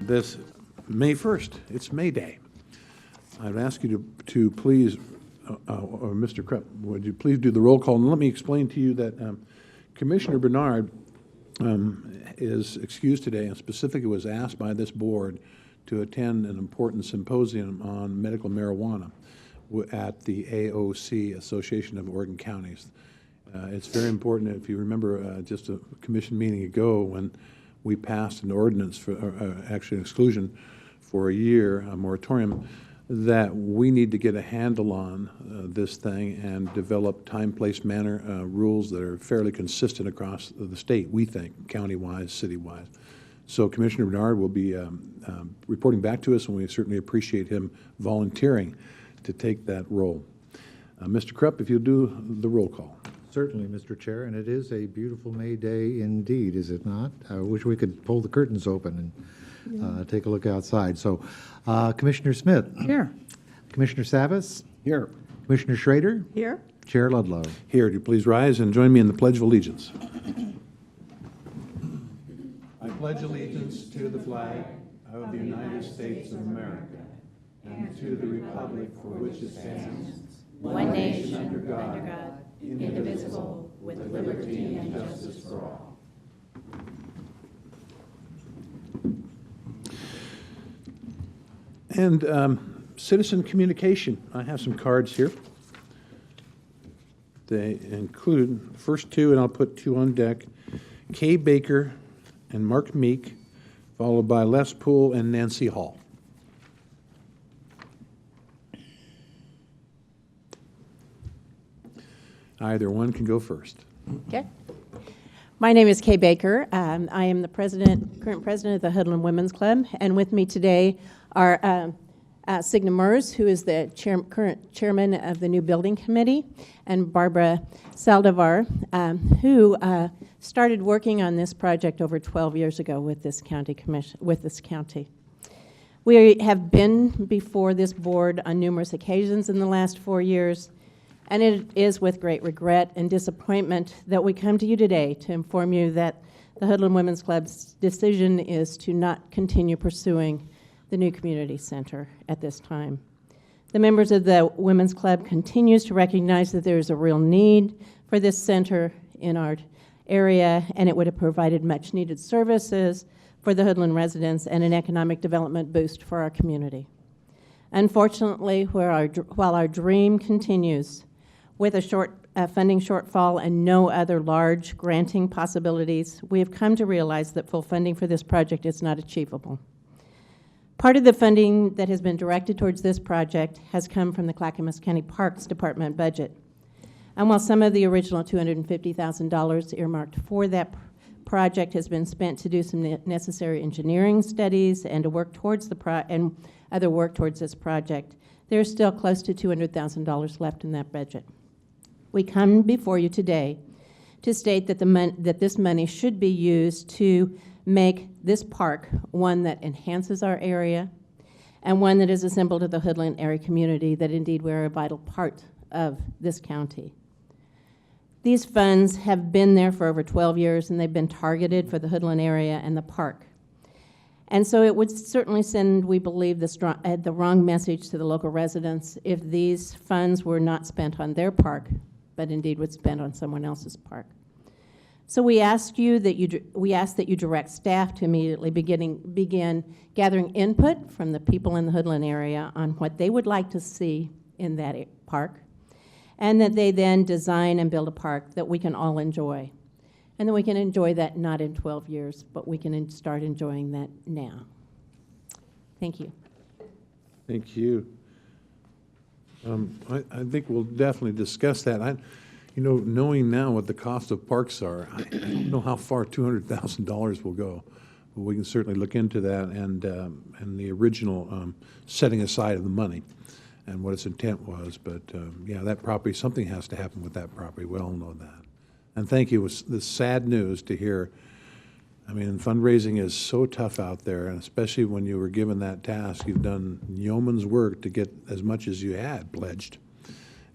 This May 1st, it's May Day. I'd ask you to please, or Mr. Krupp, would you please do the roll call? And let me explain to you that Commissioner Bernard is excused today and specifically was asked by this board to attend an important symposium on medical marijuana at the AOC, Association of Oregon Counties. It's very important, if you remember just a commission meeting ago when we passed an ordinance for, actually an exclusion for a year, a moratorium, that we need to get a handle on this thing and develop time, place, manner rules that are fairly consistent across the state, we think, county-wise, city-wise. So Commissioner Bernard will be reporting back to us, and we certainly appreciate him volunteering to take that role. Mr. Krupp, if you'll do the roll call. Certainly, Mr. Chair, and it is a beautiful May day indeed, is it not? I wish we could pull the curtains open and take a look outside. So, Commissioner Smith. Here. Commissioner Savas. Here. Commissioner Schrader. Here. Chair Ludlow. Here, do you please rise and join me in the Pledge of Allegiance. I pledge allegiance to the flag of the United States of America and to the republic for which it stands, one nation under God, indivisible, with liberty and justice for all. And citizen communication. I have some cards here. They include the first two, and I'll put two on deck. Kay Baker and Mark Meek, followed by Les Poole and Nancy Hall. Either one can go first. Okay. My name is Kay Baker. I am the current president of the Hoodlum Women's Club, and with me today are Signa Mers, who is the current chairman of the new building committee, and Barbara Saldivar, who started working on this project over 12 years ago with this county. We have been before this board on numerous occasions in the last 4 years, and it is with great regret and disappointment that we come to you today to inform you that the Hoodlum Women's Club's decision is to not continue pursuing the new community center at this time. The members of the Women's Club continues to recognize that there is a real need for this center in our area, and it would have provided much needed services for the Hoodlum residents and an economic development boost for our community. Unfortunately, while our dream continues, with a funding shortfall and no other large granting possibilities, we have come to realize that full funding for this project is not achievable. Part of the funding that has been directed towards this project has come from the Clackamas County Parks Department budget. And while some of the original $250,000 earmarked for that project has been spent to do some necessary engineering studies and to work towards other work towards this project, there's still close to $200,000 left in that budget. We come before you today to state that that this money should be used to make this park one that enhances our area and one that is a symbol to the Hoodlum area community that indeed we're a vital part of this county. These funds have been there for over 12 years, and they've been targeted for the Hoodland area and the park. And so it would certainly send, we believe, the wrong message to the local residents if these funds were not spent on their park, but indeed was spent on someone else's park. So we ask that you direct staff to immediately begin gathering input from the people in the Hoodland area on what they would like to see in that park, and that they then design and build a park that we can all enjoy. And then we can enjoy that not in 12 years, but we can start enjoying that now. Thank you. Thank you. I think we'll definitely discuss that. Knowing now what the cost of parks are, I don't know how far $200,000 will go. But we can certainly look into that and the original setting aside of the money and what its intent was. But yeah, that property, something has to happen with that property. We all know that. And thank you. It was the sad news to hear. I mean, fundraising is so tough out there, and especially when you were given that task, you've done yeoman's work to get as much as you had pledged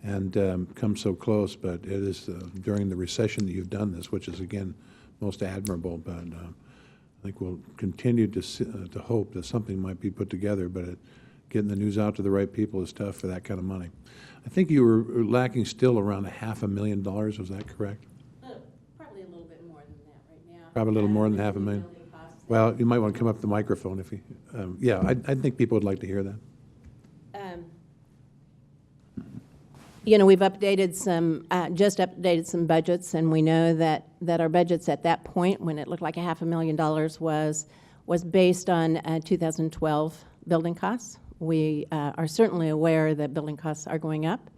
and come so close. But it is during the recession that you've done this, which is, again, most admirable. But I think we'll continue to hope that something might be put together, but getting the news out to the right people is tough for that kind of money. I think you were lacking still around $500,000, was that correct? Probably a little bit more than that right now. Probably a little more than $500,000. Well, you might want to come up to the microphone if you, yeah, I think people would like to hear that. We've updated just updated some budgets, and we know that our budgets at that point, when it looked like $500,000, was based on 2012 building costs. We are certainly aware that building costs are going up,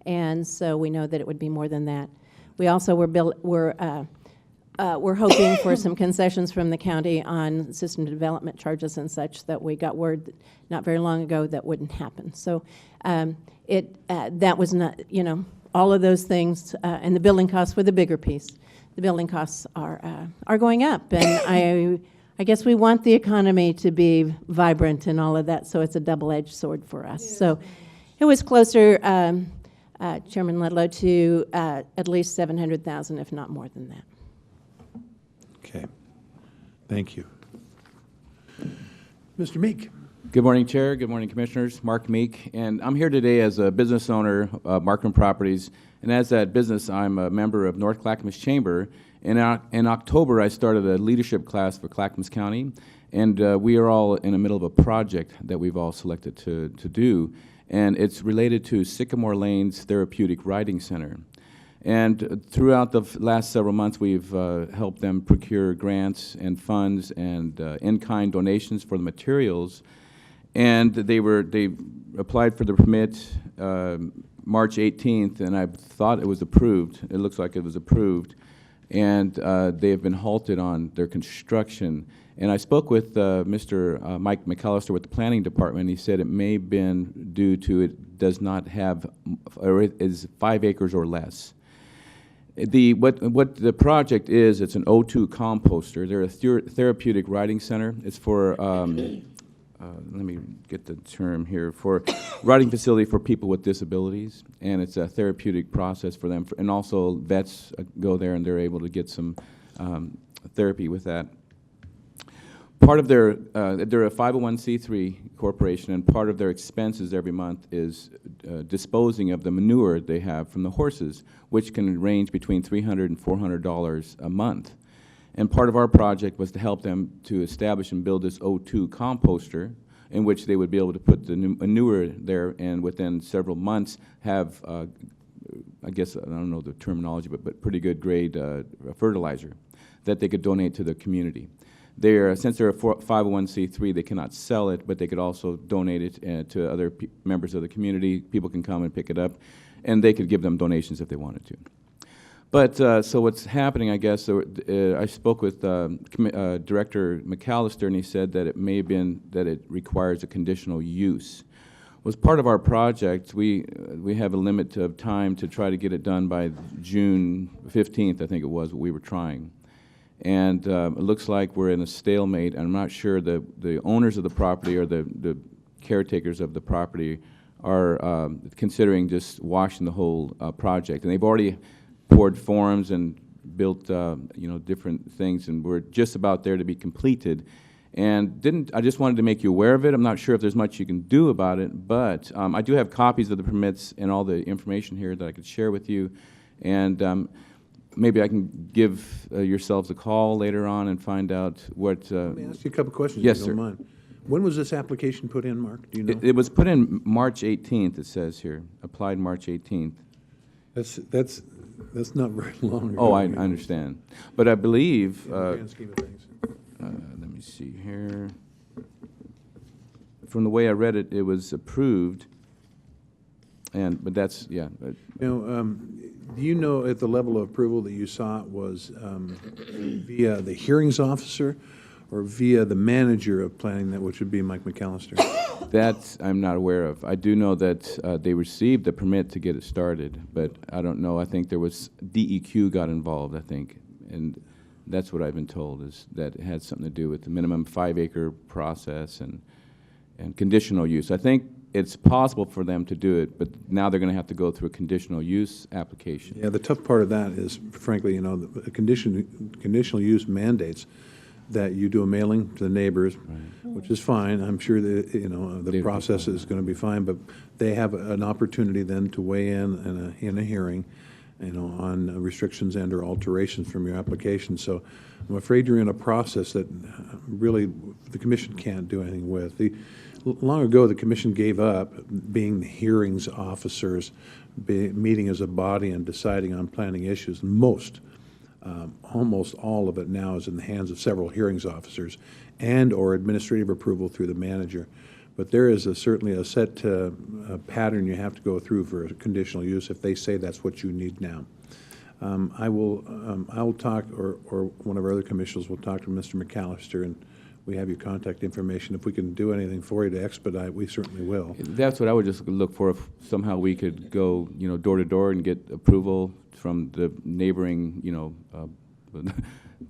and so we know that it would be more than that. We also we're hoping for some concessions from the county on system development charges and such that we got word not very long ago that wouldn't happen. So that was not, all of those things, and the building costs were the bigger piece. The building costs are going up, and I guess we want the economy to be vibrant and all of that, so it's a double-edged sword for us. Yes. So it was closer, Chairman Ludlow, to at least $700,000, if not more than that. Okay. Thank you. Mr. Meek. Good morning, Chair. Good morning, Commissioners. Mark Meek, and I'm here today as a business owner of Markham Properties, and as that business, I'm a member of North Clackamas Chamber. In October, I started a leadership class for Clackamas County, and we are all in the middle of a project that we've all selected to do, and it's related to Sycamore Lane's Therapeutic Riding Center. And throughout the last several months, we've helped them procure grants and funds and in-kind donations for the materials. And they applied for the permit March 18th, and I thought it was approved. It looks like it was approved. And they have been halted on their construction. And I spoke with Mr. Mike McAllister with the planning department. He said it may have been due to it does not have, or it is 5 acres or less. What the project is, it's an O2 composter. They're a therapeutic riding center. It's for, let me get the term here, for riding facility for people with disabilities, and it's a therapeutic process for them. And also vets go there and they're able to get some therapy with that. Part of they're a 501c3 corporation, and part of their expenses every month is disposing of the manure they have from the horses, which can range between $300 and $400 a month. And part of our project was to help them to establish and build this O2 composter, in which they would be able to put the manure there, and within several months have, I guess, I don't know the terminology, but pretty good grade fertilizer that they could donate to the community. Since they're a 501c3, they cannot sell it, but they could also donate it to other members of the community. People can come and pick it up, and they could give them donations if they wanted to. But so what's happening, I guess, I spoke with Director McAllister, and he said that it may have been that it requires a conditional use. Was part of our project, we have a limit of time to try to get it done by June 15th, I think it was, what we were trying. And it looks like we're in a stalemate. I'm not sure the owners of the property or the caretakers of the property are considering just washing the whole project. And they've already poured forms and built, you know, different things, and we're just about there to be completed. And I just wanted to make you aware of it. I'm not sure if there's much you can do about it, but I do have copies of the permits and all the information here that I could share with you. And maybe I can give yourselves a call later on and find out what... Let me ask you a couple questions, Yes, if you don't sir. mind. When was this application put in, Mark? Do you know? It was put in March 18th, it says here, applied March 18th. That's not very long ago. Oh, I understand. But I believe... In the grand scheme of things. let me see here. From the way I read it, it was approved, but that's, yeah. Do you know at the level of approval that you saw it was via the hearings officer or via the manager of planning, that which would be Mike McAllister? That I'm not aware of. I do know that they received the permit to get it started, but I don't know. I think there was, DEQ got involved, I think, and that's what I've been told, is that it had something to do with the minimum 5-acre process and conditional use. I think it's possible for them to do it, but now they're going to have to go through a conditional use application. Yeah, the tough part of that is, frankly, you know, the conditional use mandates that you do a mailing to the neighbors, which is fine. I'm sure that, you know, the process is going to be fine, but they have an opportunity then to weigh in a hearing, you know, on restrictions and or alterations from your application. So I'm afraid you're in a process that really the commission can't do anything with. Long ago, the commission gave up being the hearings officers, meeting as a body and deciding on planning issues. Almost all of it now is in the hands of several hearings officers and or administrative approval through the manager. But there is certainly a set pattern you have to go through for conditional use if they say that's what you need now. I will talk, or one of our other commissioners will talk to Mr. McAllister, and we have your contact information. If we can do anything for you to expedite, we certainly will. That's what I would just look for, if somehow we could go, you know, door to door and get approval from the neighboring, you know,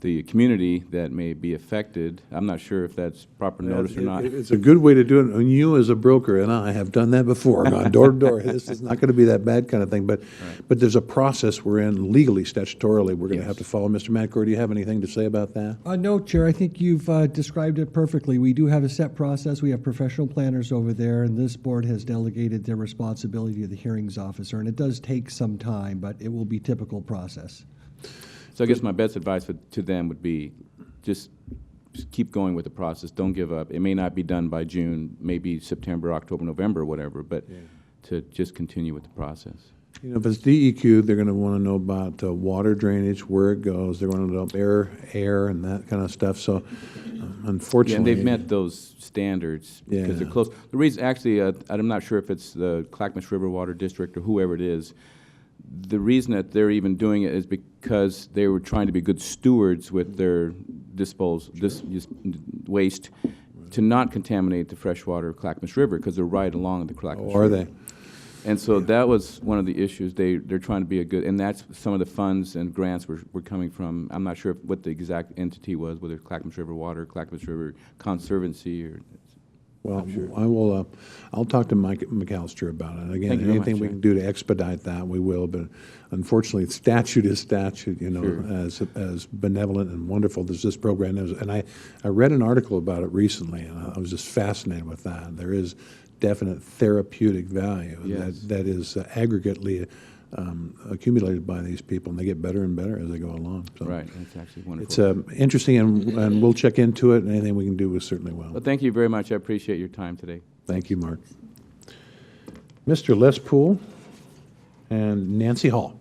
the community that may be affected. I'm not sure if that's proper notice or not. It's a good way to do it, and you as a broker and I have done that before, gone door to door. This is not going to be that bad kind of thing, but there's a process we're in legally, statutorily, we're going to have to follow. Mr. Matcore, do you have anything to say about that? No, Chair, I think you've described it perfectly. We do have a set process. We have professional planners over there, and this board has delegated their responsibility to the hearings officer, and it does take some time, but it will be typical process. So I guess my best advice to them would be just keep going with the process. Don't give up. It may not be done by June, maybe September, October, November, whatever, but to just continue with the process. You know, if it's DEQ, they're going to want to know about water drainage, where it goes. They're going to know air, and that kind of stuff. So, unfortunately, Yeah, and they've met those standards because they're close. The reason, actually, I'm not sure if it's the Clackamas River Water District or whoever it is. The reason that they're even doing it is because they were trying to be good stewards with their waste to not contaminate the freshwater Clackamas River, because they're right along the Clackamas River. are they? And so that was one of the issues. They're trying to be a good, and that's some of the funds and grants were coming from. I'm not sure what the exact entity was, whether Clackamas River Water, Clackamas River Conservancy, or. Well, I will. I'll talk to Mike McAllister about it. Again, Thank you very anything much, we sir. can do to expedite that, we will. But unfortunately, statute is statute. You know, Sure. as benevolent and wonderful as this program is. And I read an article about it recently, and I was just fascinated with that. There is definite therapeutic value that is aggregately accumulated by these people, and they get better and better as they go along. So Right, that's actually wonderful. it's interesting, and we'll check into it, and anything we can do, we certainly will. Well, thank you very much. I appreciate your time today. Thank you, Mark. Mr. Les Poole and Nancy Hall.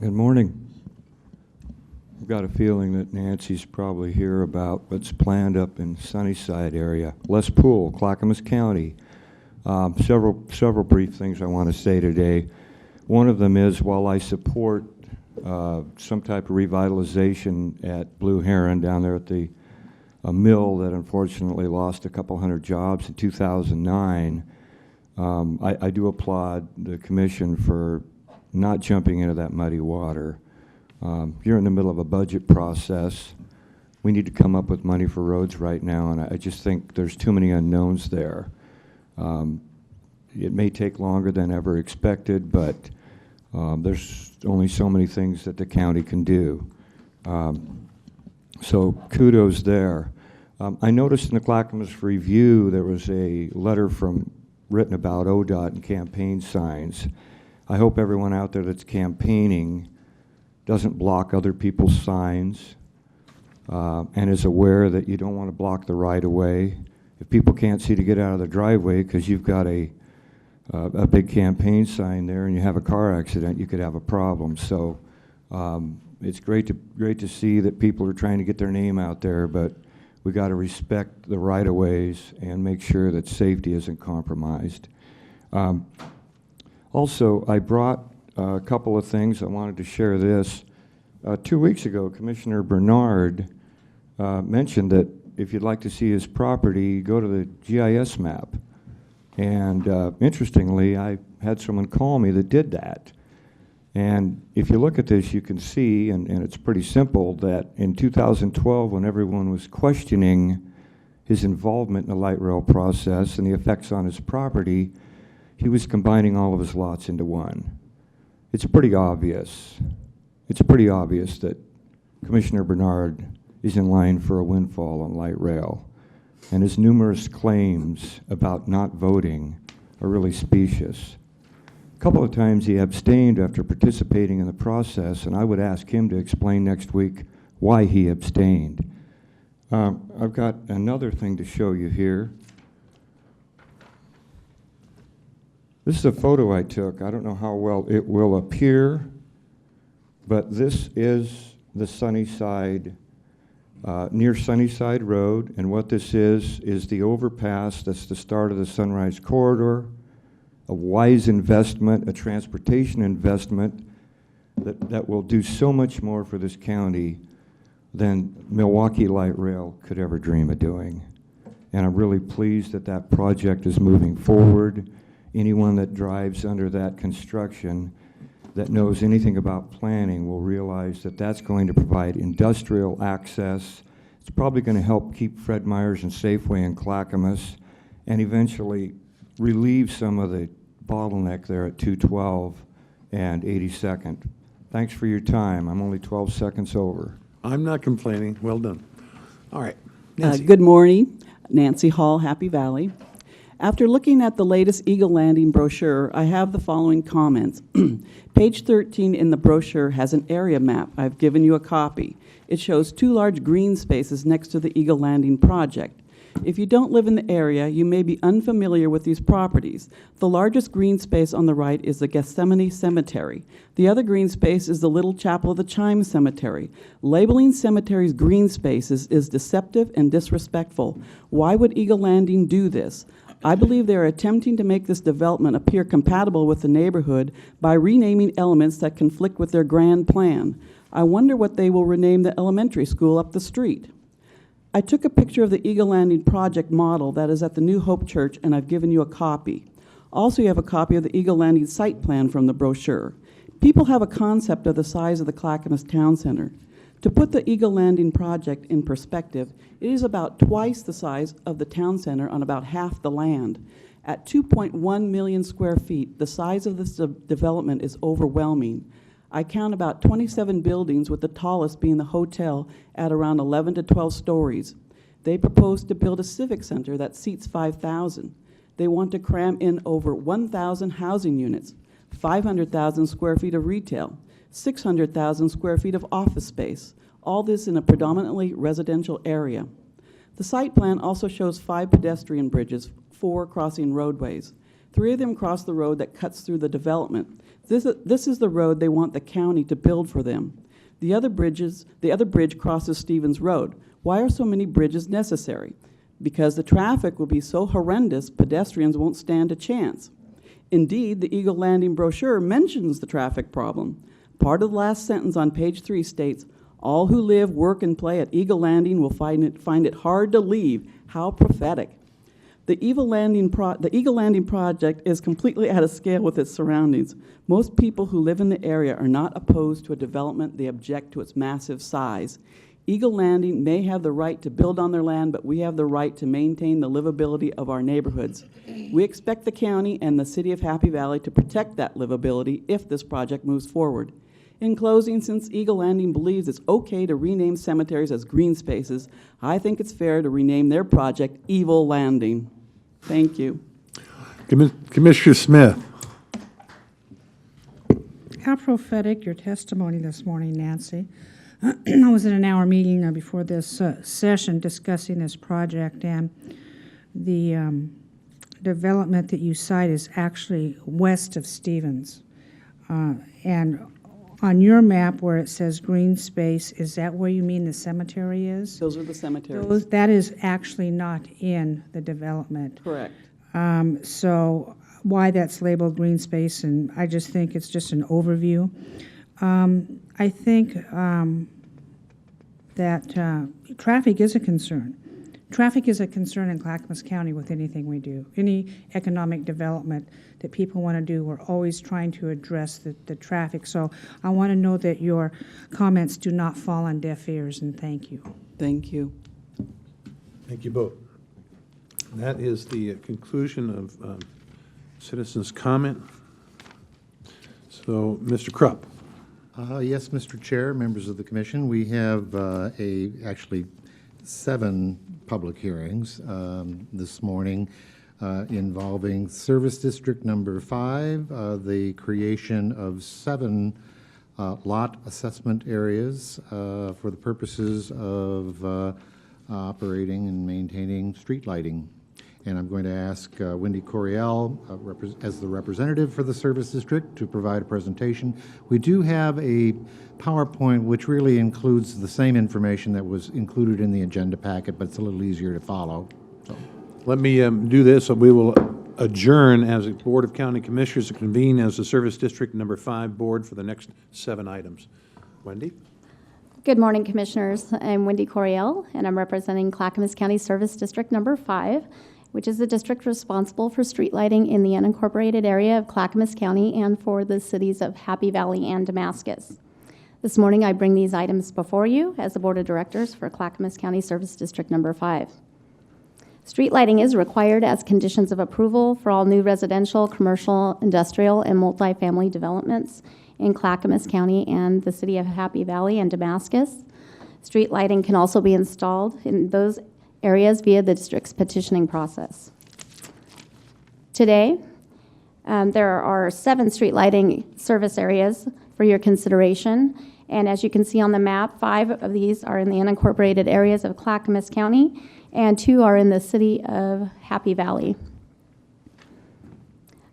Good morning. I've got a feeling that Nancy's probably here about what's planned up in Sunnyside area. Les Poole, Clackamas County. Several brief things I want to say today. One of them is, while I support some type of revitalization at Blue Heron down there at the mill that unfortunately lost a couple hundred jobs in 2009, I do applaud the commission for not jumping into that muddy water. You're in the middle of a budget process. We need to come up with money for roads right now, and I just think there's too many unknowns there. It may take longer than ever expected, but there's only so many things that the county can do. So kudos there. I noticed in the Clackamas Review there was a letter written about ODOT and campaign signs. I hope everyone out there that's campaigning doesn't block other people's signs and is aware that you don't want to block the right-of-way. If people can't see to get out of the driveway because you've got a big campaign sign there and you have a car accident, you could have a problem. So it's great to see that people are trying to get their name out there, but we got to respect the right-of-ways and make sure that safety isn't compromised. Also, I brought a couple of things. I wanted to share this. 2 weeks ago, Commissioner Bernard mentioned that if you'd like to see his property, go to the GIS map. And interestingly, I had someone call me that did that. And if you look at this, you can see, and it's pretty simple, that in 2012, when everyone was questioning his involvement in the light rail process and the effects on his property, he was combining all of his lots into one. It's pretty obvious. It's pretty obvious that Commissioner Bernard is in line for a windfall on light rail. And his numerous claims about not voting are really specious. A couple of times he abstained after participating in the process, and I would ask him to explain next week why he abstained. I've got another thing to show you here. This is a photo I took. I don't know how well it will appear, but this is the Sunnyside, near Sunnyside Road, and what this is the overpass. That's the start of the Sunrise Corridor, a wise investment, a transportation investment that will do so much more for this county than Milwaukee Light Rail could ever dream of doing. And I'm really pleased that that project is moving forward. Anyone that drives under that construction that knows anything about planning will realize that that's going to provide industrial access. It's probably going to help keep Fred Meyer's and Safeway in Clackamas and eventually relieve some of the bottleneck there at 212 and 82nd. Thanks for your time. I'm only 12 seconds over. I'm not complaining. Well done. All right. Nancy. Good morning. Nancy Hall, Happy Valley. After looking at the latest Eagle Landing brochure, I have the following comments. Page 13 in the brochure has an area map. I've given you a copy. It shows 2 large green spaces next to the Eagle Landing project. If you don't live in the area, you may be unfamiliar with these properties. The largest green space on the right is the Gethsemane Cemetery. The other green space is the Little Chapel of the Chimes Cemetery. Labeling cemeteries green spaces is deceptive and disrespectful. Why would Eagle Landing do this? I believe they are attempting to make this development appear compatible with the neighborhood by renaming elements that conflict with their grand plan. I wonder what they will rename the elementary school up the street. I took a picture of the Eagle Landing project model that is at the New Hope Church, and I've given you a copy. Also, you have a copy of the Eagle Landing site plan from the brochure. People have a concept of the size of the Clackamas Town Center. To put the Eagle Landing project in perspective, it is about twice the size of the town center on about half the land. At 2.1 million square feet, the size of this development is overwhelming. I count about 27 buildings, with the tallest being the hotel at around 11 to 12 stories. They propose to build a civic center that seats 5,000. They want to cram in over 1,000 housing units, 500,000 square feet of retail, 600,000 square feet of office space, all this in a predominantly residential area. The site plan also shows 5 pedestrian bridges, 4 crossing roadways. 3 of them cross the road that cuts through the development. This is the road they want the county to build for them. The other bridge crosses Stevens Road. Why are so many bridges necessary? Because the traffic will be so horrendous, pedestrians won't stand a chance. Indeed, the Eagle Landing brochure mentions the traffic problem. Part of the last sentence on page 3 states, "All who live, work, and play at Eagle Landing will find it hard to leave." How prophetic. The Eagle Landing project is completely out of scale with its surroundings. Most people who live in the area are not opposed to a development. They object to its massive size. Eagle Landing may have the right to build on their land, but we have the right to maintain the livability of our neighborhoods. We expect the county and the city of Happy Valley to protect that livability if this project moves forward. In closing, since Eagle Landing believes it's okay to rename cemeteries as green spaces, I think it's fair to rename their project Evil Landing. Thank you. Commissioner Smith. How prophetic your testimony this morning, Nancy. I was in an hour meeting before this session discussing this project, and the development that you cite is actually west of Stevens. And on your map where it says green space, is that where you mean the cemetery is? Those are the cemeteries. That is actually not in the development. Correct. So why that's labeled green space, and I just think it's just an overview. I think that traffic is a concern. Traffic is a concern in Clackamas County with anything we do. Any economic development that people want to do, we're always trying to address the traffic. So I want to know that your comments do not fall on deaf ears, and thank you. Thank you. Thank you both. That is the conclusion of citizens' comment. So, Mr. Krupp. Yes, Mr. Chair, members of the commission, we have actually 7 public hearings this morning involving Service District Number 5, the creation of 7 lot assessment areas for the purposes of operating and maintaining street lighting. And I'm going to ask Wendi Coryell, as the representative for the Service District, to provide a presentation. We do have a PowerPoint which really includes the same information that was included in the agenda packet, but it's a little easier to follow. So. Let me do this. We will adjourn as a Board of County Commissioners to convene as the Service District Number 5 Board for the next 7 items. Wendi? Good morning, Commissioners. I'm Wendi Coryell, and I'm representing Clackamas County Service District Number 5, which is the district responsible for street lighting in the unincorporated area of Clackamas County and for the cities of Happy Valley and Damascus. This morning, I bring these items before you as the Board of Directors for Clackamas County Service District Number 5. Street lighting is required as conditions of approval for all new residential, commercial, industrial, and multifamily developments in Clackamas County and the city of Happy Valley and Damascus. Street lighting can also be installed in those areas via the district's petitioning process. Today, there are 7 street lighting service areas for your consideration, and as you can see on the map, 5 of these are in the unincorporated areas of Clackamas County, and 2 are in the city of Happy Valley.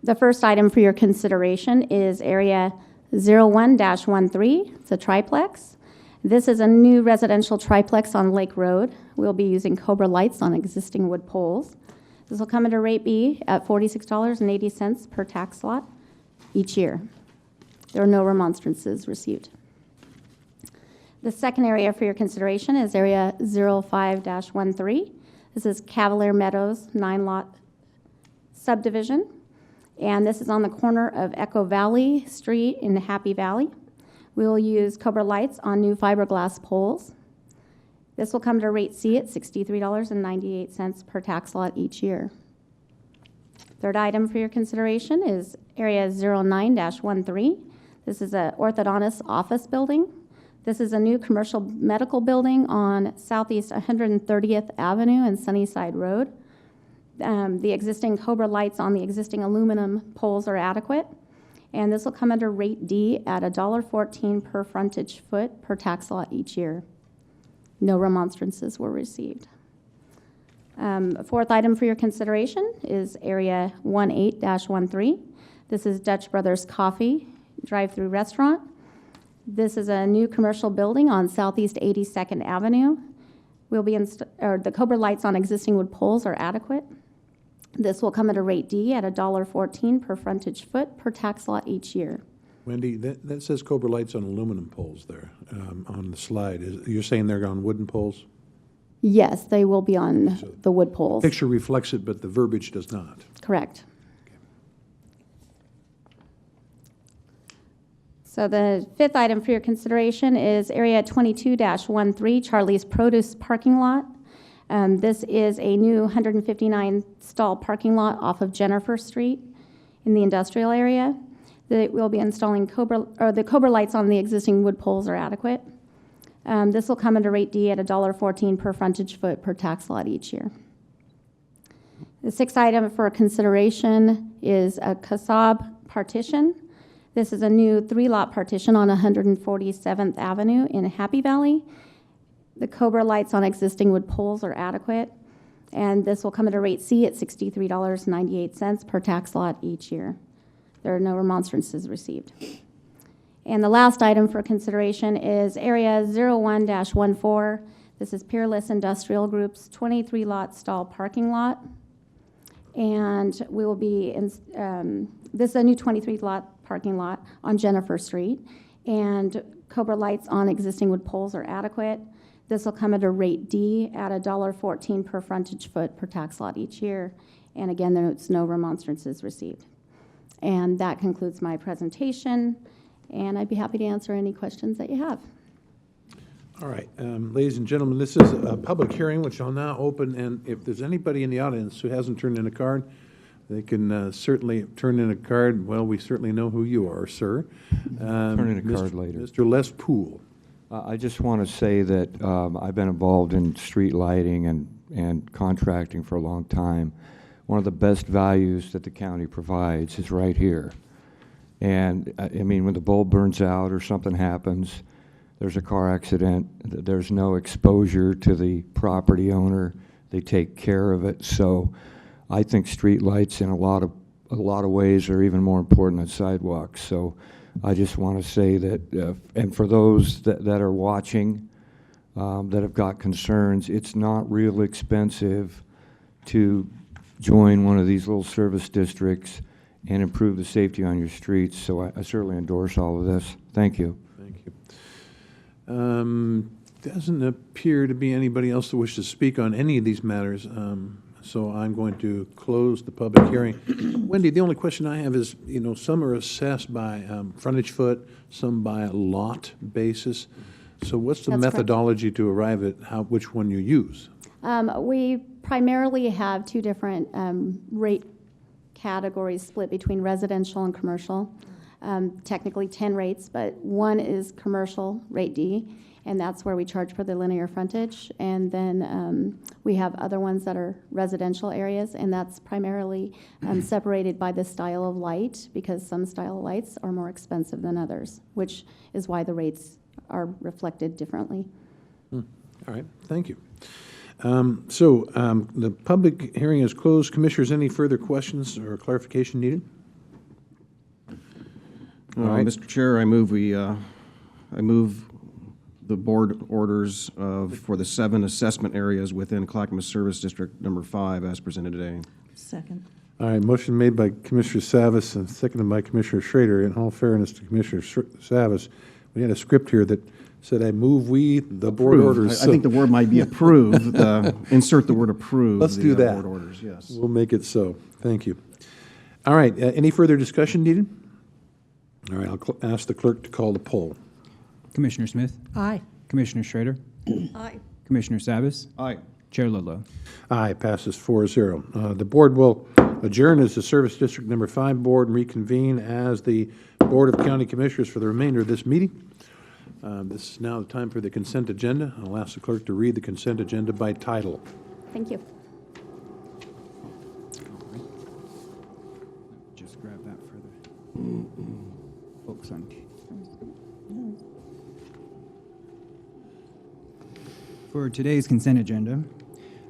The first item for your consideration is Area 01-13. It's a Tri-Plex. This is a new residential triplex on Lake Road. We'll be using Cobra lights on existing wood poles. This will come at a rate B at $46.80 per tax lot each year. There are no remonstrances received. The second area for your consideration is Area 05-13. This is Cavalier Meadows 9-lot subdivision, and this is on the corner of Echo Valley Street in Happy Valley. We will use Cobra lights on new fiberglass poles. This will come to rate C at $63.98 per tax lot each year. Third item for your consideration is Area 09-13. This is an orthodontist office building. This is a new commercial medical building on Southeast 130th Avenue and Sunnyside Road. The existing Cobra lights on the existing aluminum poles are adequate. And this will come under rate D at $1.14 per frontage foot per tax lot each year. No remonstrances were received. Fourth item for your consideration is Area 18-13. This is Dutch Brothers Coffee Drive-Thru Restaurant. This is a new commercial building on Southeast 82nd Avenue. The Cobra lights on existing wood poles are adequate. This will come at a rate D at $1.14 per frontage foot per tax lot each year. Wendi, that says Cobra lights on aluminum poles there on the slide. You're saying they're on wooden poles? Yes, they will be on the wood poles. Picture reflects it, but the verbiage does not. Correct. So the fifth item for your consideration is Area 22-13, Charlie's Produce Parking Lot. This is a new 159-stall parking lot off of Jennifer Street in the industrial area. We'll be installing the Cobra lights on the existing wood poles are adequate. This will come under rate D at $1.14 per frontage foot per tax lot each year. The sixth item for consideration is a CASAB partition. This is a new 3-lot partition on 147th Avenue in Happy Valley. The Cobra lights on existing wood poles are adequate, and this will come at a rate C at $63.98 per tax lot each year. There are no remonstrances received. And the last item for consideration is Area 01-14. This is Peerless Industrial Group's 23-lot stall parking lot. And we will be, this is a new 23-lot parking lot on Jennifer Street. And Cobra lights on existing wood poles are adequate. This will come at a rate D at $1.14 per frontage foot per tax lot each year. And again, there's no remonstrances received. And that concludes my presentation. And I'd be happy to answer any questions that you have. All right, ladies and gentlemen, this is a public hearing, which I'll now open, and if there's anybody in the audience who hasn't turned in a card, they can certainly turn in a card. Well, we certainly know who you are, sir. Turn in a card later. Mr. Les Poole. I just want to say that I've been involved in street lighting and contracting for a long time. One of the best values that the county provides is right here. And I mean, when the bulb burns out or something happens, there's a car accident, there's no exposure to the property owner. They take care of it. So I think street lights in a lot of ways are even more important than sidewalks. So I just want to say that, and for those that are watching, that have got concerns, it's not real expensive to join one of these little service districts and improve the safety on your streets. So I certainly endorse all of this. Thank you. Thank you. Doesn't appear to be anybody else that wishes to speak on any of these matters, so I'm going to close the public hearing. Wendy, the only question I have is, you know, some are assessed by frontage foot, some by a lot basis. So what's the That's correct. methodology to arrive at which one you use? We primarily have two different rate categories split between residential and commercial. Technically 10 rates, but one is commercial, rate D, and that's where we charge for the linear frontage. And then we have other ones that are residential areas, and that's primarily separated by the style of light, because some style of lights are more expensive than others, which is why the rates are reflected differently. All right, thank you. The public hearing is closed. Commissioners, any further questions or clarification needed? All right. Mr. Chair, I move the board orders for the 7 assessment areas within Clackamas Service District number 5 as presented today. Second. All right, motion made by Commissioner Savas and seconded by Commissioner Schrader. In all fairness to Commissioner Savas, we had a script here that said, I move the board Approve. orders. I think the word might be approved. Insert the word approve. Let's do that. Board orders, yes. We'll make it so. Thank you. All right, any further discussion needed? All right, I'll ask the clerk to call the poll. Commissioner Smith? Aye. Commissioner Schrader? Aye. Commissioner Savas? Aye. Chair Ludlow? Aye, passes 4-0. The board will adjourn as the Service District Number 5 Board and reconvene as the Board of County Commissioners for the remainder of this meeting. This is now the time for the consent agenda. I'll ask the clerk to read the consent agenda by title. Thank you. Just grab that further. Focus on. For today's consent agenda,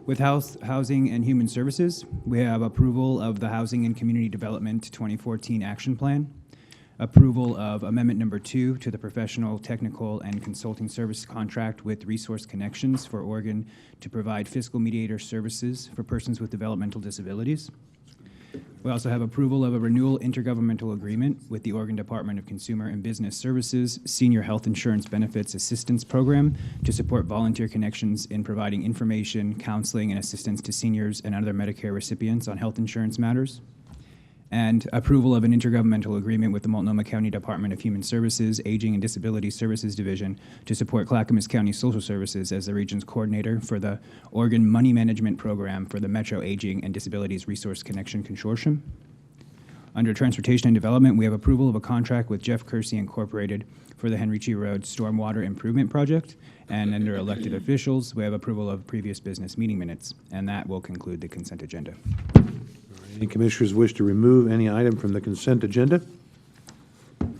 with Housing and Human Services, we have approval of the Housing and Community Development 2014 Action Plan, approval of Amendment Number 2 to the Professional, Technical, and Consulting Service Contract with Resource Connections for Oregon to provide fiscal mediator services for persons with developmental disabilities. We also have approval of a renewal intergovernmental agreement with the Oregon Department of Consumer and Business Services Senior Health Insurance Benefits Assistance Program to support volunteer connections in providing information, counseling, and assistance to seniors and other Medicare recipients on health insurance matters. And approval of an intergovernmental agreement with the Multnomah County Department of Human Services, Aging and Disability Services Division to support Clackamas County Social Services as the region's coordinator for the Oregon Money Management Program for the Metro Aging and Disabilities Resource Connection Consortium. Under Transportation and Development, we have approval of a contract with Jeff Kersey Incorporated for the Henrici Road Stormwater Improvement Project. And under elected officials, we have approval of previous business meeting minutes. And that will conclude the consent agenda. Any commissioners wish to remove any item from the consent agenda?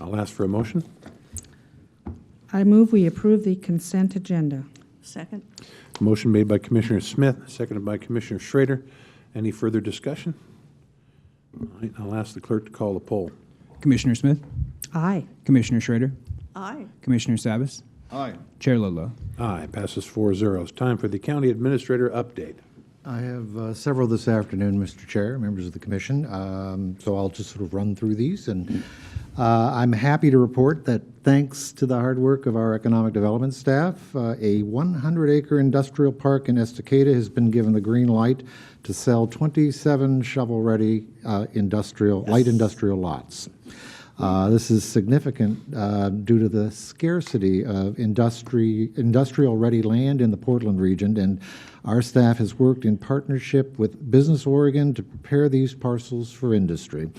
I'll ask for a motion. I move we approve the consent agenda. Second. Motion made by Commissioner Smith, seconded by Commissioner Schrader. Any further discussion? All right, I'll ask the clerk to call the poll. Commissioner Smith? Aye. Commissioner Schrader? Aye. Commissioner Savis? Aye. Chair Ludlow? Aye, passes 4-0. It's time for the county administrator update. I have several this afternoon, Mr. Chair, members of the commission, so I'll just sort of run through these. And I'm happy to report that thanks to the hard work of our economic development staff, a 100-acre industrial park in Estacada has been given the green light to sell 27 shovel-ready light industrial lots. This is significant due to the scarcity of industrial-ready land in the Portland region, and our staff has worked in partnership with Business Oregon to prepare these parcels for industry.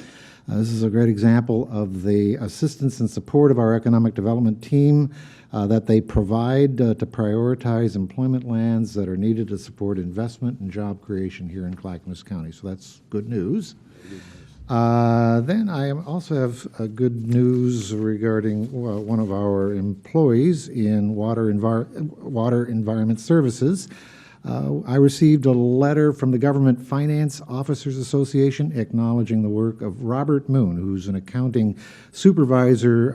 This is a great example of the assistance and support of our economic development team that they provide to prioritize employment lands that are needed to support investment and job creation here in Clackamas County. So that's good news. Then I also have good news regarding one of our employees in Water Environment Services. I received a letter from the Government Finance Officers Association acknowledging the work of Robert Moon, who's an accounting supervisor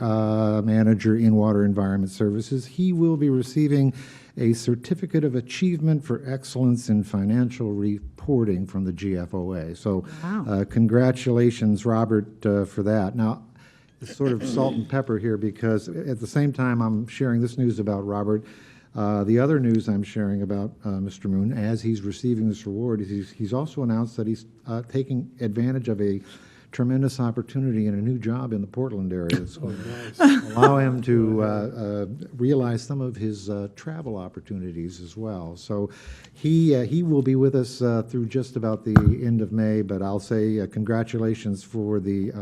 manager in Water Environment Services. He will be receiving a Certificate of Achievement for Excellence in Financial Reporting from the GFOA. So Wow. congratulations, Robert, for that. Now, it's sort of salt and pepper here because at the same time I'm sharing this news about Robert, the other news I'm sharing about Mr. Moon, as he's receiving this award, is he's also announced that he's taking advantage of a tremendous opportunity in a new job in the Portland area. It's going to allow him to realize some of his travel opportunities as well. So he will be with us through just about the end of May, but I'll say congratulations for the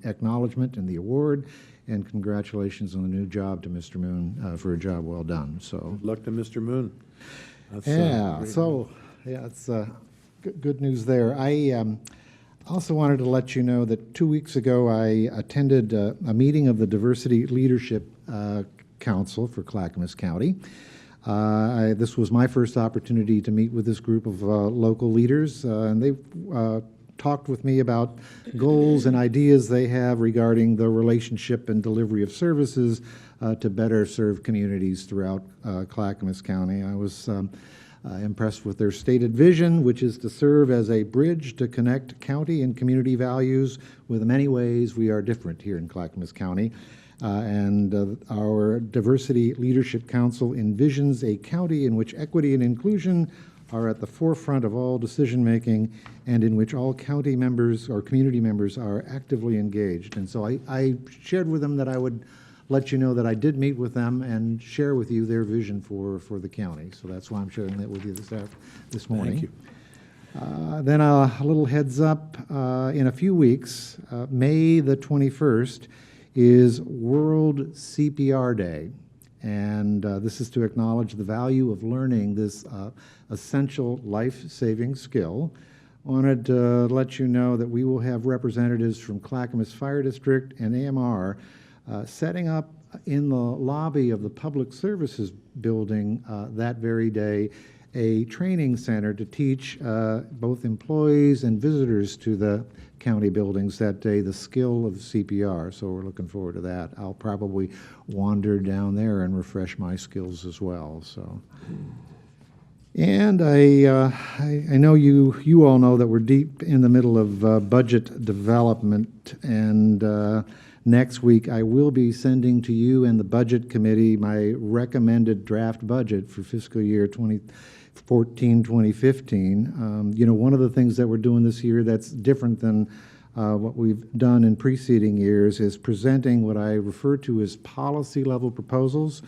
acknowledgement and the award, and congratulations on the new job to Mr. Moon for a job well done. So Good luck to Mr. Moon. That's, yeah, great so yeah, it's good news there. I also wanted to let you know that 2 weeks ago I attended a meeting of the Diversity Leadership Council for Clackamas County. This was my first opportunity to meet with this group of local leaders, and they talked with me about goals and ideas they have regarding the relationship and delivery of services to better serve communities throughout Clackamas County. I was impressed with their stated vision, which is to serve as a bridge to connect county and community values with the many ways we are different here in Clackamas County. Our Diversity Leadership Council envisions a county in which equity and inclusion are at the forefront of all decision-making and in which all county members or community members are actively engaged. And so I shared with them that I would let you know that I did meet with them and share with you their vision for the county. So that's why I'm sharing that with you this morning. Thank you. Then a little heads up, in a few weeks, May the 21st is World CPR Day. And this is to acknowledge the value of learning this essential life-saving skill. Wanted to let you know that we will have representatives from Clackamas Fire District and AMR setting up in the lobby of the Public Services Building that very day a training center to teach both employees and visitors to the county buildings that day the skill of CPR. So we're looking forward to that. I'll probably wander down there and refresh my skills as well. So And I know you all know that we're deep in the middle of budget development, and next week I will be sending to you and the Budget Committee my recommended draft budget for fiscal year 2014, 2015. You know, one of the things that we're doing this year that's different than what we've done in preceding years is presenting what I refer to as policy-level proposals.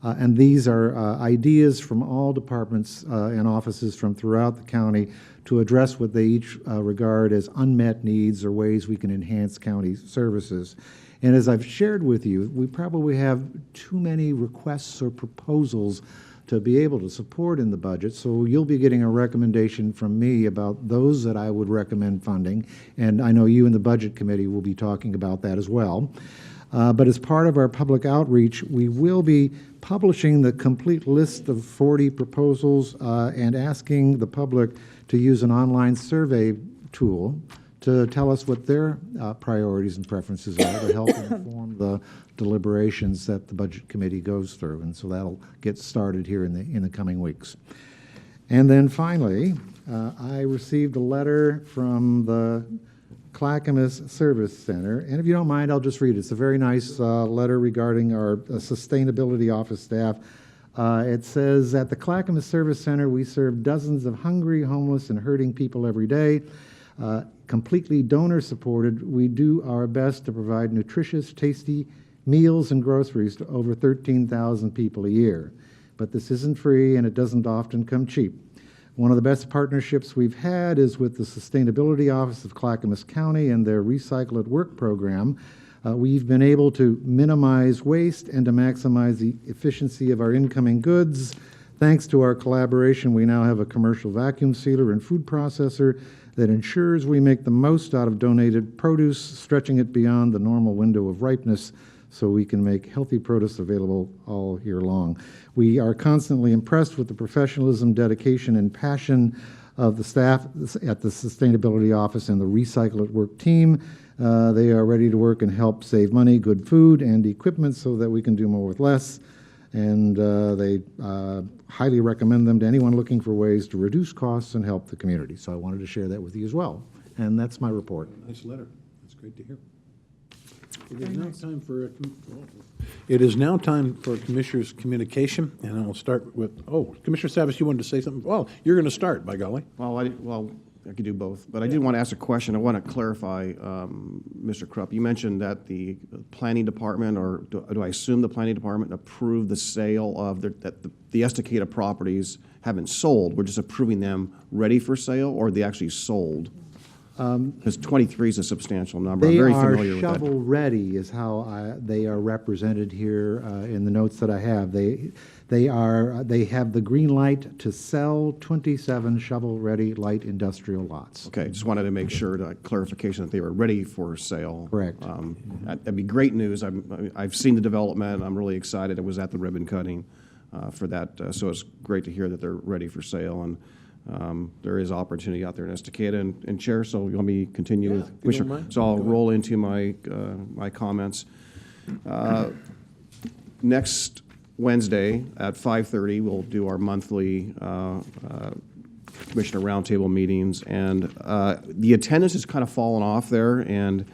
And these are ideas from all departments and offices from throughout the county to address what they each regard as unmet needs or ways we can enhance county services. And as I've shared with you, we probably have too many requests or proposals to be able to support in the budget, so you'll be getting a recommendation from me about those that I would recommend funding, and I know you and the Budget Committee will be talking about that as well. But as part of our public outreach, we will be publishing the complete list of 40 proposals and asking the public to use an online survey tool to tell us what their priorities and preferences are to help inform the deliberations that the Budget Committee goes through. And so that'll get started here in the coming weeks. And then finally, I received a letter from the Clackamas Service Center, and if you don't mind, I'll just read it. It's a very nice letter regarding our sustainability office staff. It says, at the Clackamas Service Center, we serve dozens of hungry, homeless, and hurting people every day. Completely donor-supported, we do our best to provide nutritious, tasty meals and groceries to over 13,000 people a year. But this isn't free, and it doesn't often come cheap. One of the best partnerships we've had is with the Sustainability Office of Clackamas County and their Recycle at Work program. We've been able to minimize waste and to maximize the efficiency of our incoming goods. Thanks to our collaboration, we now have a commercial vacuum sealer and food processor that ensures we make the most out of donated produce, stretching it beyond the normal window of ripeness so we can make healthy produce available all year long. We are constantly impressed with the professionalism, dedication, and passion of the staff at the Sustainability Office and the Recycle at Work team. They are ready to work and help save money, good food, and equipment so that we can do more with less. And they highly recommend them to anyone looking for ways to reduce costs and help the community. So I wanted to share that with you as well. And that's my report. Nice letter. That's great to hear. It is now time for Commissioner's communication, and I'll start with, Commissioner Savas, you wanted to say something? Well, you're going to start, by golly. Well, I could do both, but I did want to ask a question. I want to clarify, Mr. Krupp. You mentioned that the planning department, or do I assume the planning department approved the sale of that the Estacada properties haven't sold? We're just approving them ready for sale, or they actually sold? Because 23 is a substantial number. I'm very familiar with that. They are shovel-ready is how they are represented here in the notes that I have. They have the green light to sell 27 shovel-ready light industrial lots. Okay, just wanted to make sure, clarification that they were ready for sale. Correct. That'd be great news. I've seen the development. I'm really excited. I was at the ribbon cutting for that, so it's great to hear that they're ready for sale. And there is opportunity out there in Estacada and Chair, so you want me to continue with Commissioner? So I'll roll into my my comments. Next Wednesday at 5:30, we'll do our monthly Commissioner Roundtable meetings, and the attendance has kind of fallen off there, and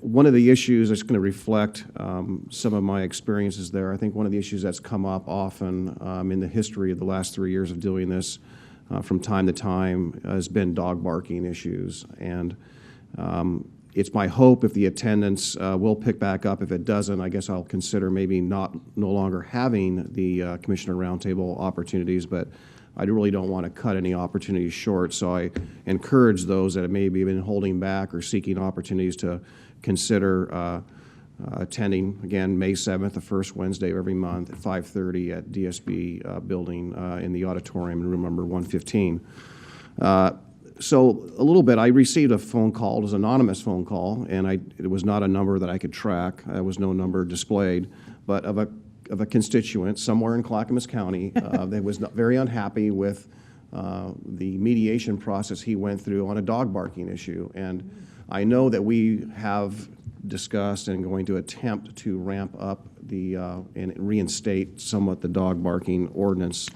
one of the issues that's going to reflect some of my experiences there. I think one of the issues that's come up often in the history of the last 3 years of doing this from time to time has been dog barking issues. And it's my hope if the attendance will pick back up. If it doesn't, I guess I'll consider maybe no longer having the Commissioner Roundtable opportunities, but I really don't want to cut any opportunities short, so I encourage those that have maybe been holding back or seeking opportunities to consider attending, again, May 7th, the first Wednesday of every month at 5:30 at DSB building in the auditorium in room number 115. So a little bit, I received a phone call. It was an anonymous phone call, and it was not a number that I could track. There was no number displayed, but of a constituent somewhere in Clackamas County that was very unhappy with the mediation process he went through on a dog barking issue. And I know that we have discussed and going to attempt to ramp up and reinstate somewhat the dog barking ordinance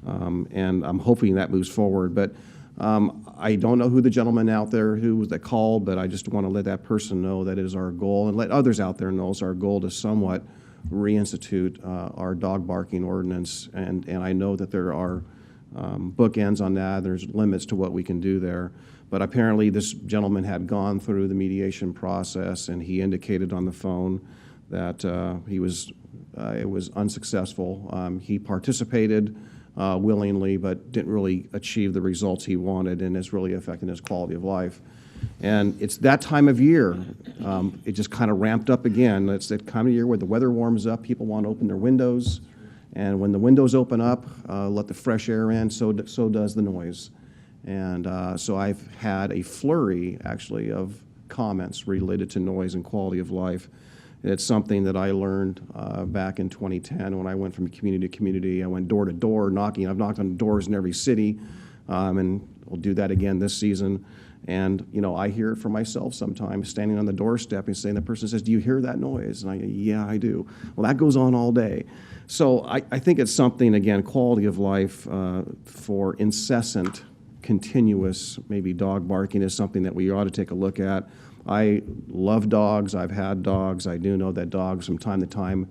And I'm hoping that moves forward. But I don't know who the gentleman out there that called, but I just want to let that person know that it is our goal, and let others out there know it's our goal to somewhat reinstitute our dog barking ordinance. And I know that there are bookends on that. There's limits to what we can do there. But apparently this gentleman had gone through the mediation process, and he indicated on the phone that it was unsuccessful. He participated willingly, but didn't really achieve the results he wanted, and it's really affecting his quality of life. And it's that time of year. It just kind of ramped up again. It's that time of year where the weather warms up, people want to open their windows, and when the windows open up, let the fresh air in, so does the noise. And so I've had a flurry, actually, of comments related to noise and quality of life. It's something that I learned back in 2010 when I went from community to community. I went door to door knocking. I've knocked on doors in every city, and we'll do that again this season. And, you know, I hear it for myself sometimes, standing on the doorstep and saying, the person says, "Do you hear that noise?" And I go, "Yeah, I do." Well, that goes on all day. So I think it's something, again, quality of life for incessant, continuous, maybe dog barking is something that we ought to take a look at. I love dogs. I've had dogs. I do know that dogs from time to time,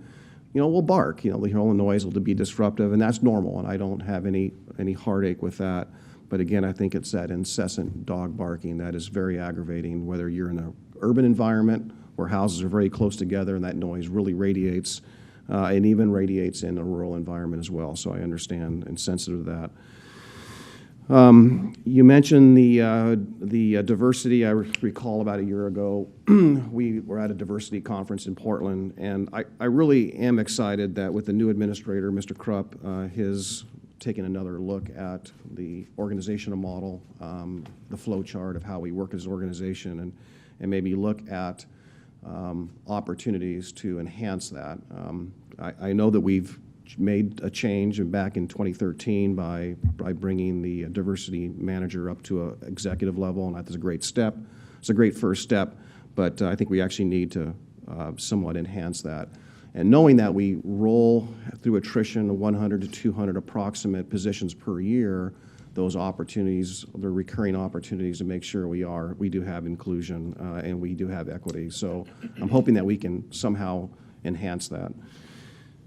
you know, will bark. You know, the whole noise will be disruptive, and that's normal, and I don't have any heartache with that. But again, I think it's that incessant dog barking that is very aggravating, whether you're in an urban environment where houses are very close together and that noise really radiates, and even radiates in a rural environment as well. So I understand and sensitive to that. You mentioned the diversity. I recall about a year ago, we were at a diversity conference in Portland, and I really am excited that with the new administrator, Mr. Krupp, his taking another look at the organizational model, the flow chart of how we work as an organization, and maybe look at opportunities to enhance that. I know that we've made a change back in 2013 by bringing the diversity manager up to an executive level, and that's a great step. It's a great first step, but I think we actually need to somewhat enhance that. And knowing that we roll through attrition of 100 to 200 approximate positions per year, those opportunities, the recurring opportunities to make sure we do have inclusion and we do have equity. So I'm hoping that we can somehow enhance that.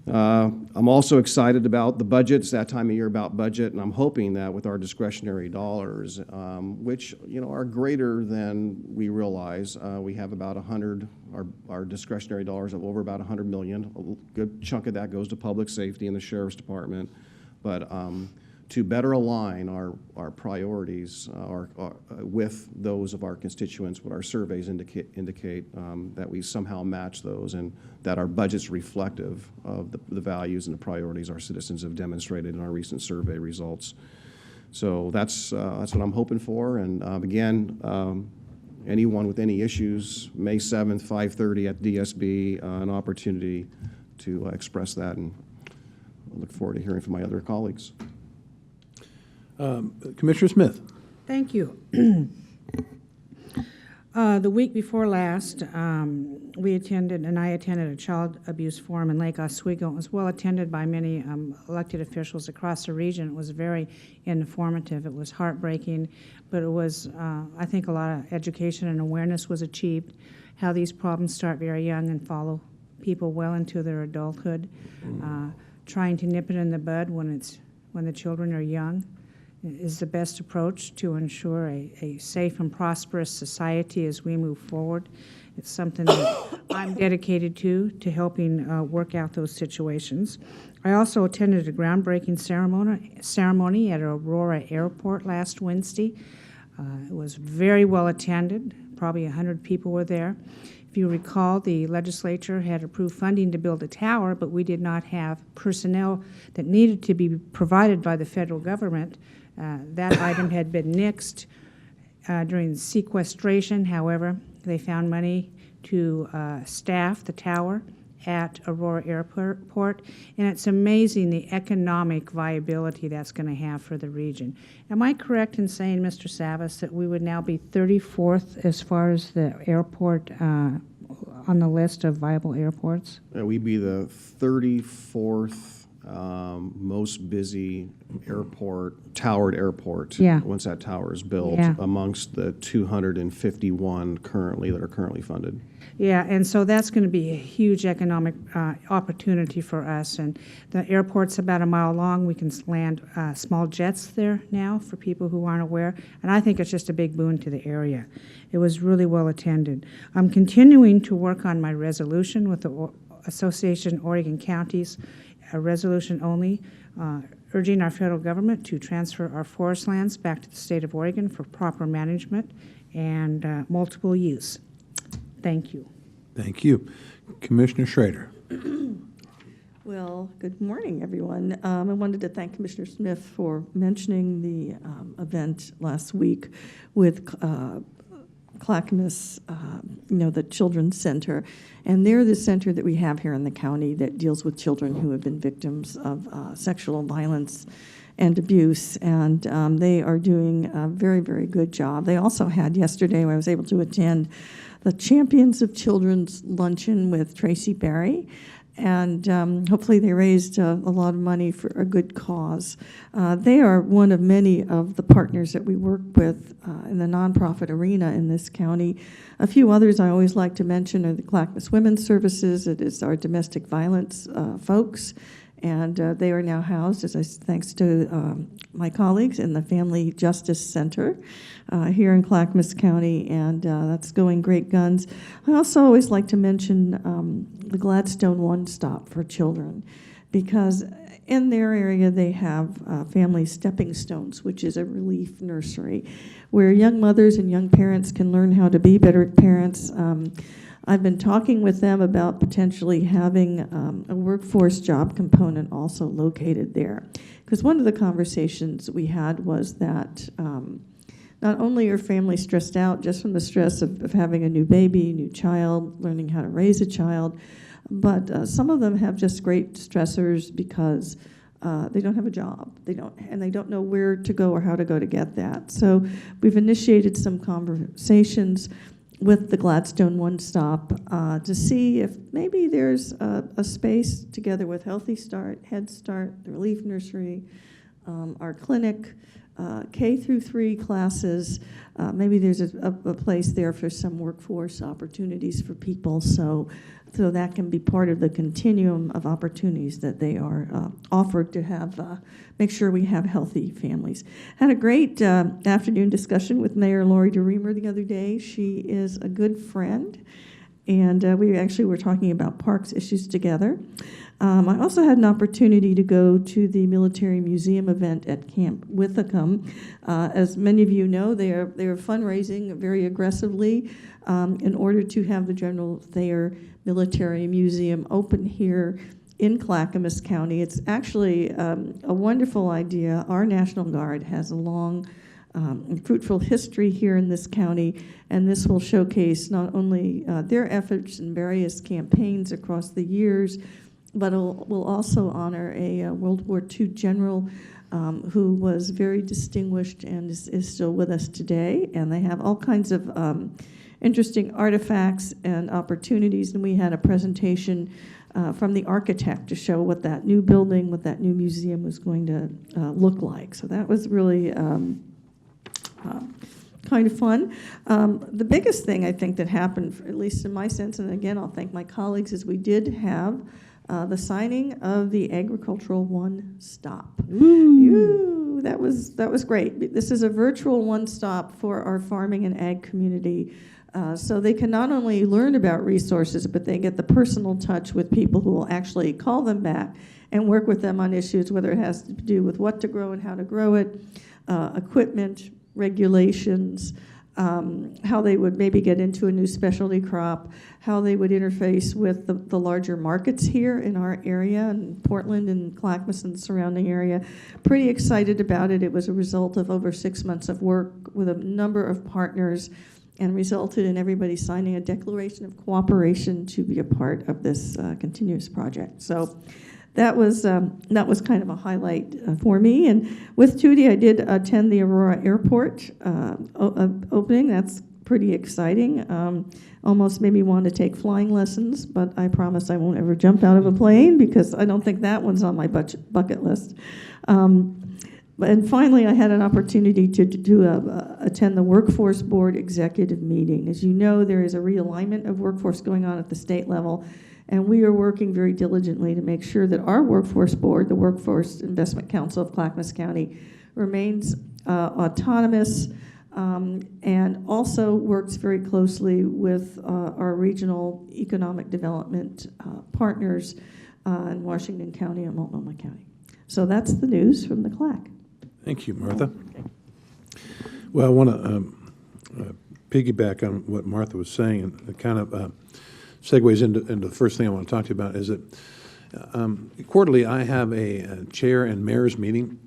I'm also excited about the budget. It's that time of year about budget, and I'm hoping that with our discretionary dollars, which, you know, are greater than we realize, we have about 100, our discretionary dollars of over about 100 million. A good chunk of that goes to public safety and the sheriff's department, but to better align our priorities with those of our constituents, what our surveys indicate that we somehow match those, and that our budget's reflective of the values and the priorities our citizens have demonstrated in our recent survey results. So that's what I'm hoping for. And again, anyone with any issues, May 7th, 5:30 at DSB, an opportunity to express that, and I look forward to hearing from my other colleagues. Commissioner Smith. Thank you. The week before last, I attended a child abuse forum in Lake Oswego. It was well attended by many elected officials across the region. It was very informative. It was heartbreaking, but it was, I think, a lot of education and awareness was achieved, how these problems start very young and follow people well into their adulthood, trying to nip it in the bud when the children are young is the best approach to ensure a safe and prosperous society as we move forward. It's something that I'm dedicated to helping work out those situations. I also attended a groundbreaking ceremony at Aurora Airport last Wednesday. It was very well attended. Probably 100 people were there. If you recall, the legislature had approved funding to build a tower, but we did not have personnel that needed to be provided by the federal government. That item had been nixed during the sequestration. However, they found money to staff the tower at Aurora Airport, and it's amazing the economic viability that's going to have for the region. Am I correct in saying, Mr. Savas, that we would now be 34th as far as the airport on the list of viable airports? We'd be the 34th most busy towered airport. Yeah. Once that tower is built, Yeah. amongst the 251 that are currently funded. Yeah, and so that's going to be a huge economic opportunity for us. And the airport's about a mile long. We can land small jets there now for people who aren't aware. And I think it's just a big boon to the area. It was really well attended. I'm continuing to work on my resolution with the Association of Oregon Counties, a resolution only, urging our federal government to transfer our forest lands back to the state of Oregon for proper management and multiple use. Thank you. Thank you. Commissioner Schrader. Well, good morning, everyone. I wanted to thank Commissioner Smith for mentioning the event last week with Clackamas, the Children's Center. And they're the center that we have here in the county that deals with children who have been victims of sexual violence and abuse. And they are doing a very, very good job. They also had yesterday, I was able to attend the Champions of Children's Luncheon with Tracy Berry. And hopefully they raised a lot of money for a good cause. They are one of many of the partners that we work with in the nonprofit arena in this county. A few others I always like to mention are the Clackamas Women's Services. It is our domestic violence folks. And they are now housed, thanks to my colleagues, in the Family Justice Center here in Clackamas County, and that's going great guns. I also always like to mention the Gladstone One Stop for children, because in their area they have Family Stepping Stones, which is a relief nursery, where young mothers and young parents can learn how to be better parents. I've been talking with them about potentially having a workforce job component also located there. Because one of the conversations we had was that not only are families stressed out just from the stress of having a new baby, new child, learning how to raise a child, but some of them have just great stressors because they don't have a job. They don't know where to go or how to go to get that. So we've initiated some conversations with the Gladstone One Stop to see if maybe there's a space together with Healthy Start, Head Start, the Relief Nursery, our clinic, K through 3 classes. Maybe there's a place there for some workforce opportunities for people, so that can be part of the continuum of opportunities that they are offered to have, make sure we have healthy families. Had a great afternoon discussion with Mayor Lori DeReamer the other day. She is a good friend, and we actually were talking about parks issues together. I also had an opportunity to go to the Military Museum event at Camp Withicum. As many of you know, they are fundraising very aggressively in order to have the General Thayer Military Museum open here in Clackamas County. It's actually a wonderful idea. Our National Guard has a long fruitful history here in this county, and this will showcase not only their efforts in various campaigns across the years, but will also honor a World War II general who was very distinguished and is still with us today. And they have all kinds of interesting artifacts and opportunities. And we had a presentation from the architect to show what that new building, what that new museum was going to look like. So that was really kind of fun. The biggest thing I think that happened, at least in my sense, and again, I'll thank my colleagues, is we did have the signing of the Agricultural One Stop. Ooh, that was great. This is a virtual one stop for our farming and ag community. So they can not only learn about resources, but they get the personal touch with people who will actually call them back and work with them on issues, whether it has to do with what to grow and how to grow it, equipment, regulations, how they would maybe get into a new specialty crop, how they would interface with the larger markets here in our area, in Portland and Clackamas and the surrounding area. Pretty excited about it. It was a result of over 6 months of work with a number of partners and resulted in everybody signing a declaration of cooperation to be a part of this continuous project. So that was kind of a highlight for me. And with Tootie, I did attend the Aurora Airport opening. That's pretty exciting. Almost made me want to take flying lessons, but I promise I won't ever jump out of a plane because I don't think that one's on my bucket list. And finally, I had an opportunity to attend the Workforce Board Executive Meeting. As you know, there is a realignment of workforce going on at the state level, and we are working very diligently to make sure that our Workforce Board, the Workforce Investment Council of Clackamas County, remains autonomous, and also works very closely with our regional economic development partners in Washington County and Multnomah County. So that's the news from the CLAC. Thank you, Martha. Well, I want to piggyback on what Martha was saying, and it kind of segues into the first thing I want to talk to you about is that quarterly I have a chair and mayor's meeting.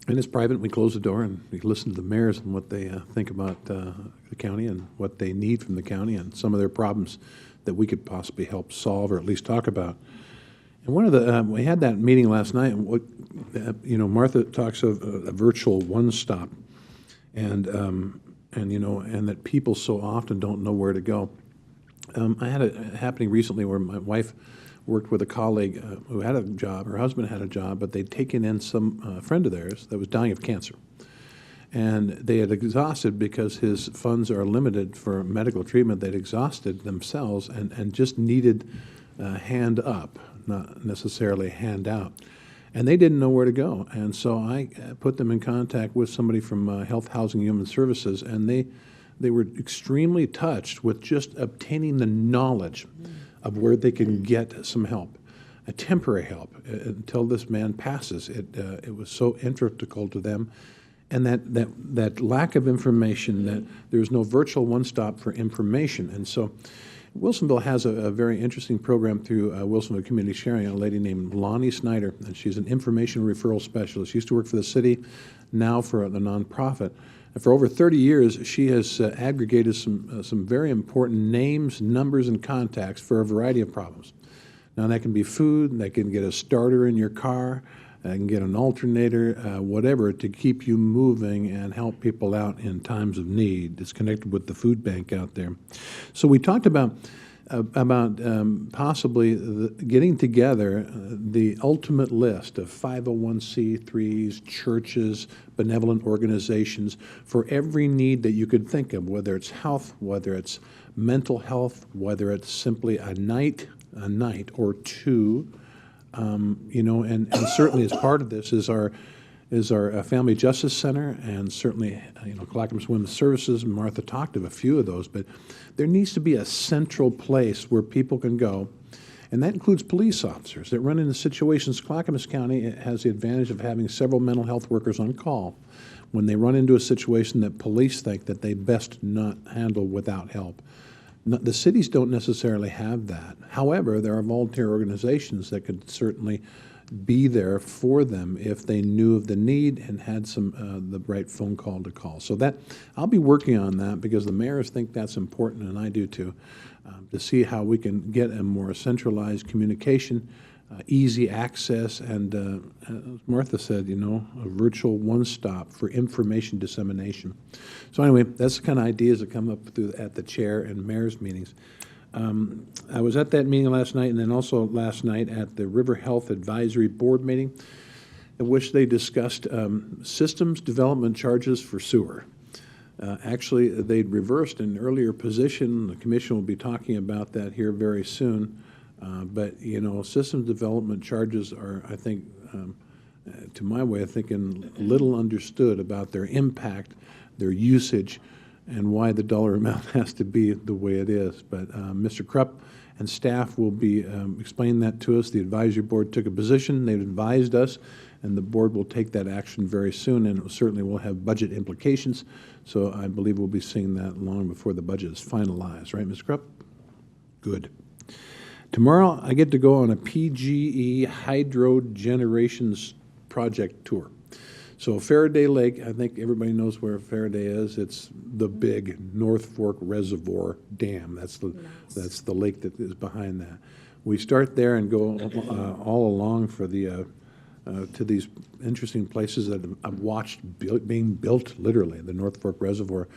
And it's private. We close the door and we listen to the mayors and what they think about the county and what they need from the county and some of their problems that we could possibly help solve or at least talk about. And one of the we had that meeting last night. And what Martha talks of a virtual one-stop, and that people so often don't know where to go. I had it happening recently where my wife worked with a colleague who had a job, her husband had a job, but they'd taken in some friend of theirs that was dying of cancer. And they had exhausted, because his funds are limited for medical treatment, they'd exhausted themselves and just needed hand up, not necessarily hand out. And they didn't know where to go. And so I put them in contact with somebody from Health, Housing, and Human Services, and they were extremely touched with just obtaining the knowledge of where they can get some help, a temporary help, until this man passes. It was so integral to them, and that lack of information, that there's no virtual one-stop for information. And so Wilsonville has a very interesting program through Wilsonville Community Sharing, a lady named Lonnie Snyder, and she's an information referral specialist. She used to work for the city, now for the nonprofit. And for over 30 years, she has aggregated some very important names, numbers, and contacts for a variety of problems. Now, that can be food, that can get a starter in your car, that can get an alternator, whatever, to keep you moving and help people out in times of need. It's connected with the food bank out there. So we talked about possibly getting together the ultimate list of 501c3s, churches, benevolent organizations for every need that you could think of, whether it's health, whether it's mental health, whether it's simply a night or two, and certainly as part of this is our Family Justice Center, and certainly Clackamas Women's Services. Martha talked of a few of those, but there needs to be a central place where people can go, and that includes police officers that run into situations. Clackamas County has the advantage of having several mental health workers on call when they run into a situation that police think that they best not handle without help. The cities don't necessarily have that. However, there are volunteer organizations that could certainly be there for them if they knew of the need and had the right phone call to call. So that I'll be working on that, because the mayors think that's important, and I do too, to see how we can get a more centralized communication, easy access, and as Martha said, a virtual one-stop for information dissemination. So anyway, that's the kind of ideas that come up at the chair and mayor's meetings. I was at that meeting last night, and then also last night at the River Health Advisory Board meeting, in which they discussed systems development charges for sewer. Actually, they'd reversed an earlier position. The commission will be talking about that here very soon. But systems development charges are, I think, to my way of thinking, little understood about their impact, their usage, and why the dollar amount has to be the way it is. But Mr. Krupp and staff will be explaining that to us. The advisory board took a position. They've advised us, and the board will take that action very soon, and it certainly will have budget implications. So I believe we'll be seeing that long before the budget is finalized. Right, Mr. Krupp? Good. Tomorrow, I get to go on a PGE hydro generations project tour. So Faraday Lake, I think everybody knows where Faraday is. It's the big North Fork Reservoir Dam. That's the lake that is behind that. We start there and go all along for the to these interesting places that I've watched being built, literally, the North Fork Reservoir.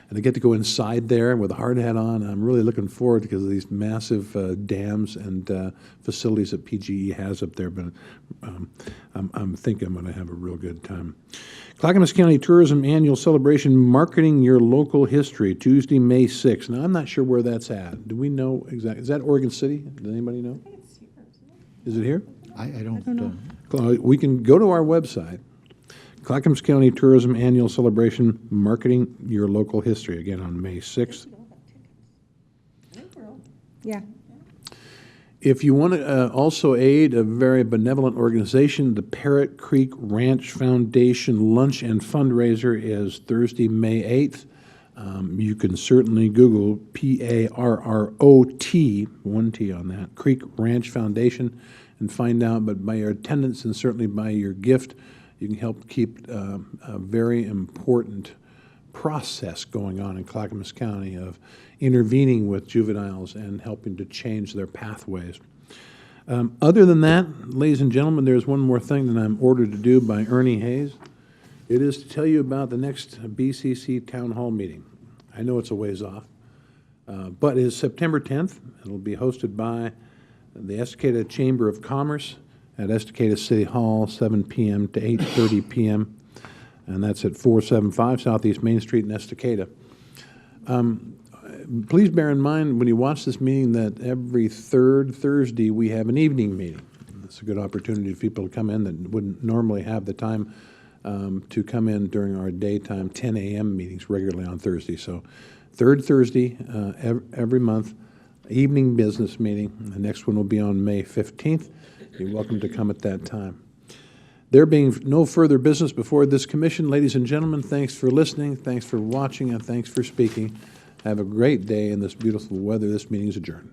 And I get to go inside there with a hard hat on. I'm really looking forward because of these massive dams and facilities that PGE has up there. But I'm thinking I'm going to have a real good time. Clackamas County Tourism Annual Celebration, Marketing Your Local History, Tuesday, May 6th. Now, I'm not sure where that's at. Do we know exactly? Is that Oregon City? Does anybody know? Is it here? I don't know. We can go to our website, Clackamas County Tourism Annual Celebration, Marketing Your Local History, again on May 6th. Yeah. If you want to also aid a very benevolent organization, the Parrot Creek Ranch Foundation Lunch and Fundraiser is Thursday, May 8th. You can certainly Google PARROT, one T on that, Creek Ranch Foundation, and find out. But by your attendance and certainly by your gift, you can help keep a very important process going on in Clackamas County of intervening with juveniles and helping to change their pathways. Other than that, ladies and gentlemen, there's one more thing that I'm ordered to do by Ernie Hayes. It is to tell you about the next BCC Town Hall meeting. I know it's a ways off, but it is September 10th. It'll be hosted by the Estacada Chamber of Commerce at Estacada City Hall, 7 p.m. to 8:30 p.m., and that's at 475 Southeast Main Street in Estacada. Please bear in mind when you watch this meeting that every third Thursday we have an evening meeting. It's a good opportunity for people to come in that wouldn't normally have the time to come in during our daytime 10 a.m. meetings regularly on Thursday. So third Thursday every month, evening business meeting. The next one will be on May 15th. You're welcome to come at that time. There being no further business before this commission, ladies and gentlemen, thanks for listening, thanks for watching, and thanks for speaking. Have a great day in this beautiful weather. This meeting is adjourned.